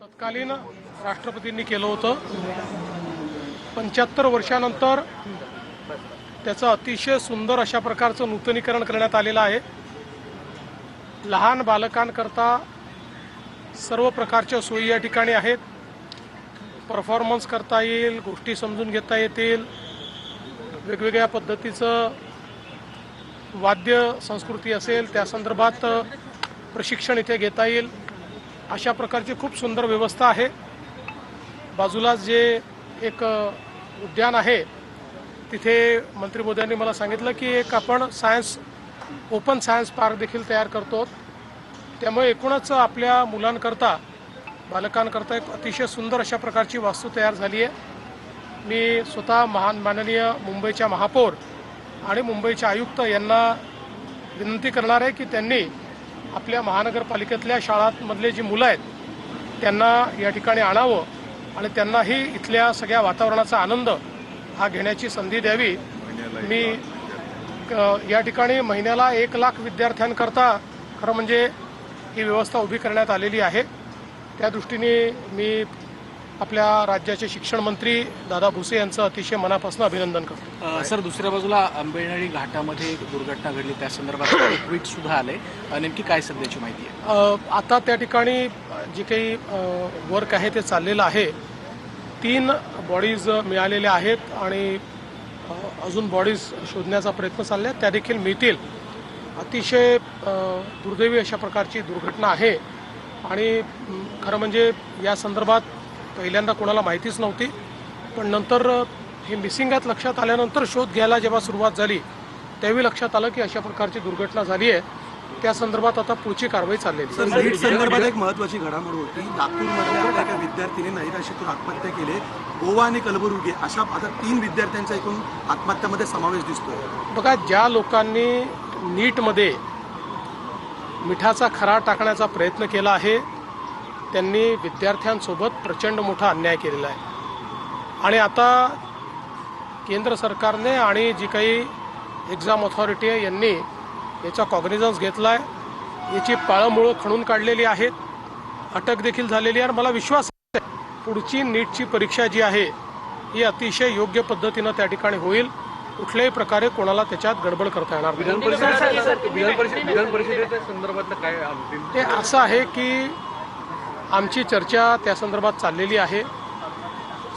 तत्कालीन राष्ट्रपतींनी केलं होतं. 75 वर्षानंतर त्याचं अतिशय सुंदर अशा प्रकारचं नूतनीकरण करण्यात आलेलं आहे. लहान बालकांकरता सर्व प्रकारच्या सोयी या ठिकाणी आहेत. परफॉर्मन्स करता येईल, गोष्टी समजून घेता येतील, वेगवेगळ्या पद्धतीचं वाद्य संस्कृती असेल त्या संदर्भात प्रशिक्षण इथे घेता येईल, अशा प्रकारची खूप सुंदर व्यवस्था आहे. बाजूला जे एक उद्यान आहे तिथे मंत्री मोदयांनी मला सांगितलं की एक आपण ओपन सायन्स पार्क देखील तयार करतो. त्यामुळे एकूणच आपल्या मुलांकरता बालकांकरता एक अतिशय सुंदर अशा प्रकारची वास्तू तयार झाली आहे. मी स्वतः माननीय मुंबईच्या महापौर आणि मुंबईचे आयुक्त यांना विनंती करणार आहे की त्यांनी आपल्या महानगरपालिकेतल्या शाळांमधले जी मुलं आहेत त्यांना या ठिकाणी आणावं आणि त्यांनाही इथल्या सगळ्या वातावरणाचा आनंद हा घेण्याची संधी द्यावी. मी या ठिकाणी महिन्याला 1 लाख विद्यार्थ्यांकरता खरं म्हणजे ही व्यवस्था उभी करण्यात आलेली आहे. त्या दृष्टीने मी आपल्या राज्याचे शिक्षण मंत्री दादा भुसे यांचं अतिशय मनापासून अभिनंदन करतो. सर, दुसऱ्या बाजूला आंबेनळी घाटामध्ये एक दुर्घटना घडली, त्या संदर्भात एक ट्विट सुद्धा आले. नेमकी काय सध्याची माहिती आहे? आता त्या ठिकाणी जे काही वर्क आहे ते चाललेलं आहे. 3 बॉडीज मिळालेल्या आहेत आणि अजून बॉडीज शोधण्याचा प्रयत्न चालला आहे, त्या देखील मिळतील. अतिशय दुर्दैवी अशा प्रकारची दुर्घटना आहे आणि खरं म्हणजे या संदर्भात पहिल्यांदा कोणाला माहितीच नव्हती, पण नंतर हे मिसिंग आहेत लक्षात आल्यानंतर शोध घ्यायला जेव्हा सुरुवात झाली त्यावेळी लक्षात आलं की अशा प्रकारची दुर्घटना झाली आहे. त्या संदर्भात आता पुढची कारवाई चाललेली आहे. नीट संदर्भात एक महत्त्वाची घडामोड होती. लातूरमधल्या आपल्या एका विद्यार्थीने नैराश्यातून आत्महत्या केली. गोवा आणि कलबुर्गी अशा आता 3 विद्यार्थ्यांचा एकूण आत्महत्यामध्ये समावेश दिसतोय. बघा, ज्या लोकांनी नीटमध्ये मिठाचा खरा टाकण्याचा प्रयत्न केला आहे त्यांनी विद्यार्थ्यांसोबत प्रचंड मोठा अन्याय केलेला आहे आणि आता केंद्र सरकारने आणि जी काही एक्झाम ऑथॉरिटी आहे यांनी याचा कॉग्निझन्स घेतला आहे. याची पाळंमुळं खणून काढलेली आहेत, अटक देखील झालेली आहे. मला विश्वास आहे पुढची नीटची परीक्षा जी आहे ही अतिशय योग्य पद्धतीनं त्या ठिकाणी होईल. कुठल्याही प्रकारे कोणाला त्याच्यात गडबड करता येणार नाही. विधान परिषदेच्या संदर्भातलं काय ते असं आहे की आमची चर्चा त्या संदर्भात चाललेली आहे.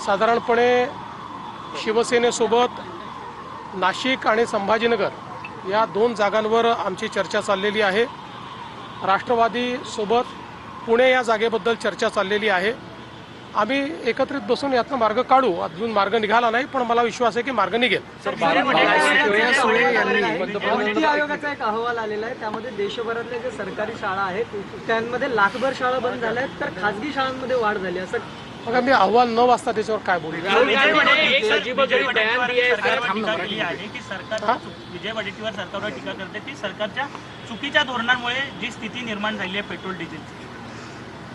साधारणपणे शिवसेनेसोबत नाशिक आणि संभाजीनगर या 2 जागांवर आमची चर्चा चाललेली आहे. राष्ट्रवादीसोबत पुणे या जागेबद्दल चर्चा चाललेली आहे. आम्ही एकत्रित बसून यातनं मार्ग काढू. अजून मार्ग निघाला नाही, पण मला विश्वास आहे की मार्ग निघेल. नीती आयोगाचा एक अहवाल आलेला आहे, त्यामध्ये देशभरातल्या ज्या सरकारी शाळा आहेत त्यांमध्ये लाखभर शाळा बंद झाल्या आहेत, तर खासगी शाळांमध्ये वाढ झाली. असं बघा, मी अहवाल न वाचता त्याच्यावर काय बोलू. विजय वडेट्टीवार सरकारवर टीका करते की सरकारच्या चुकीच्या धोरणांमुळे जी स्थिती निर्माण झाली आहे पेट्रोल डिझेलची.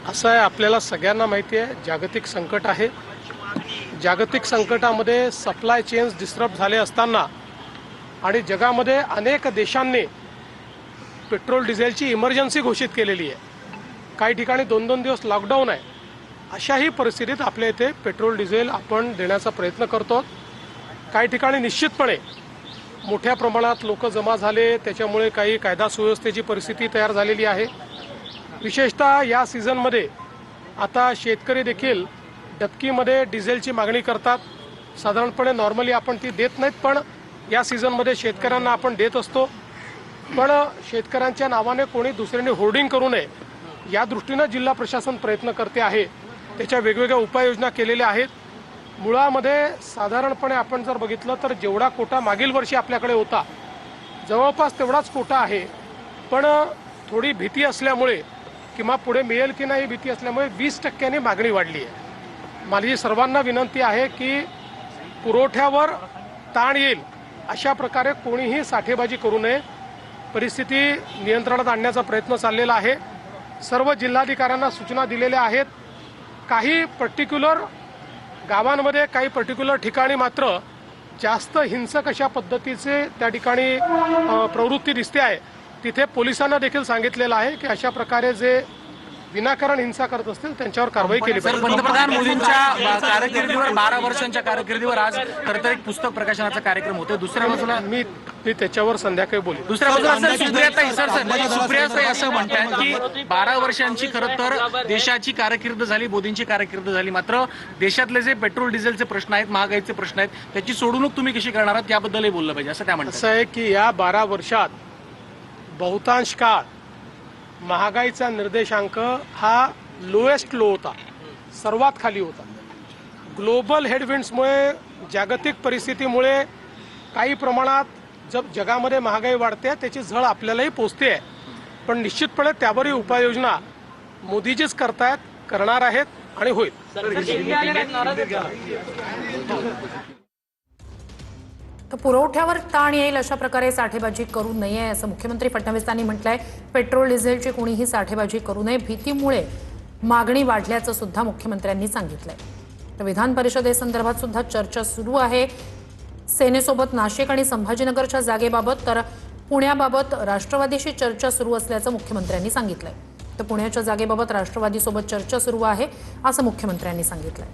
असं आहे, आपल्याला सगळ्यांना माहिती आहे जागतिक संकट आहे. जागतिक संकटामध्ये सप्लाय चेन्स डिस्टर्ब झाले असताना आणि जगामध्ये अनेक देशांनी पेट्रोल डिझेलची इमर्जन्सी घोषित केलेली आहे. काही ठिकाणी 2-2 दिवस लॉकडाऊन आहे. अशाही परिस्थितीत आपल्या इथे पेट्रोल डिझेल आपण देण्याचा प्रयत्न करतो. काही ठिकाणी निश्चितपणे मोठ्या प्रमाणात लोक जमा झाले, त्याच्यामुळे काही कायदा सुव्यवस्थेची परिस्थिती तयार झालेली आहे. विशेषतः या सीझनमध्ये आता शेतकरी देखील डबकीमध्ये डिझेलची मागणी करतात. साधारणपणे नॉर्मली आपण ती देत नाहीत, पण या सीझनमध्ये शेतकऱ्यांना आपण देत असतो. पण शेतकऱ्यांच्या नावाने कोणी दुसऱ्याने होर्डिंग करू नये या दृष्टीनं जिल्हा प्रशासन प्रयत्न करते आहे. त्याच्या वेगवेगळ्या उपाययोजना केलेल्या आहेत. मुळामध्ये साधारणपणे आपण जर बघितलं तर जेवढा कोटा मागील वर्षी आपल्याकडे होता जवळपास तेवढाच कोटा आहे, पण थोडी भीती असल्यामुळे किंवा पुढे मिळेल की नाही भीती असल्यामुळे 20% मागणी वाढली आहे. माझी सर्वांना विनंती आहे की पुरवठ्यावर ताण येईल अशा प्रकारे कोणीही साठेबाजी करू नये. परिस्थिती नियंत्रणात आणण्याचा प्रयत्न चाललेला आहे. सर्व जिल्हाधिकाऱ्यांना सूचना दिलेल्या आहेत. काही पर्टिक्युलर गावांमध्ये काही पर्टिक्युलर ठिकाणी मात्र जास्त हिंसक अशा पद्धतीचे त्या ठिकाणी प्रवृत्ती दिसते आहे. तिथे पोलिसांना देखील सांगितलेलं आहे की अशा प्रकारे जे विनाकारण हिंसा करत असतील त्यांच्यावर कारवाई केली सर, पाहिजे. पंतप्रधान मोदींच्या कारकिर्दीवर 12 वर्षांच्या कारकिर्दीवर आज खरं तर एक पुस्तक प्रकाशनाचा कार्यक्रम होतोय. दुसऱ्या बाजूला मी त्याच्यावर संध्याकाळी बोलेन. दुसऱ्या बाजूला सर सुप्रियाताई असं म्हणतात की 12 वर्षांची खरं तर देशाची कारकीर्द झाली, मोदींची कारकीर्द झाली, मात्र देशातले जे पेट्रोल डिझेलचे प्रश्न आहेत, महागाईचे प्रश्न आहेत, त्याची सोडवणूक तुम्ही कशी करणार आहात याबद्दलही बोललं पाहिजे असं त्या म्हणतात. असं आहे की या 12 वर्षात बहुतांश काळ महागाईचा निर्देशांक हा लोएस्ट लो होता, सर्वात खाली होता. ग्लोबल हेडविंड्समुळे, जागतिक परिस्थितीमुळे काही प्रमाणात जगामध्ये महागाई वाढते, त्याची झळ आपल्यालाही पोचते आहे. पण निश्चितपणे त्यावरही उपाययोजना मोदीजीच करतायत, करणार आहेत आणि होईल. तर पुरवठ्यावर ताण येईल अशा प्रकारे साठेबाजी करू नये असं मुख्यमंत्री फडणवीसांनी म्हटलंय. पेट्रोल डिझेलची कोणीही साठेबाजी करू नये, भीतीमुळे मागणी वाढल्याचं सुद्धा मुख्यमंत्र्यांनी सांगितलंय. तर विधान परिषदेसंदर्भात सुद्धा चर्चा सुरू आहे. सेनेसोबत नाशिक आणि संभाजीनगरच्या जागेबाबत, तर पुण्याबाबत राष्ट्रवादीशी चर्चा सुरू असल्याचं मुख्यमंत्र्यांनी सांगितलंय. तर पुण्याच्या जागेबाबत राष्ट्रवादीसोबत चर्चा सुरू आहे असं मुख्यमंत्र्यांनी सांगितलंय.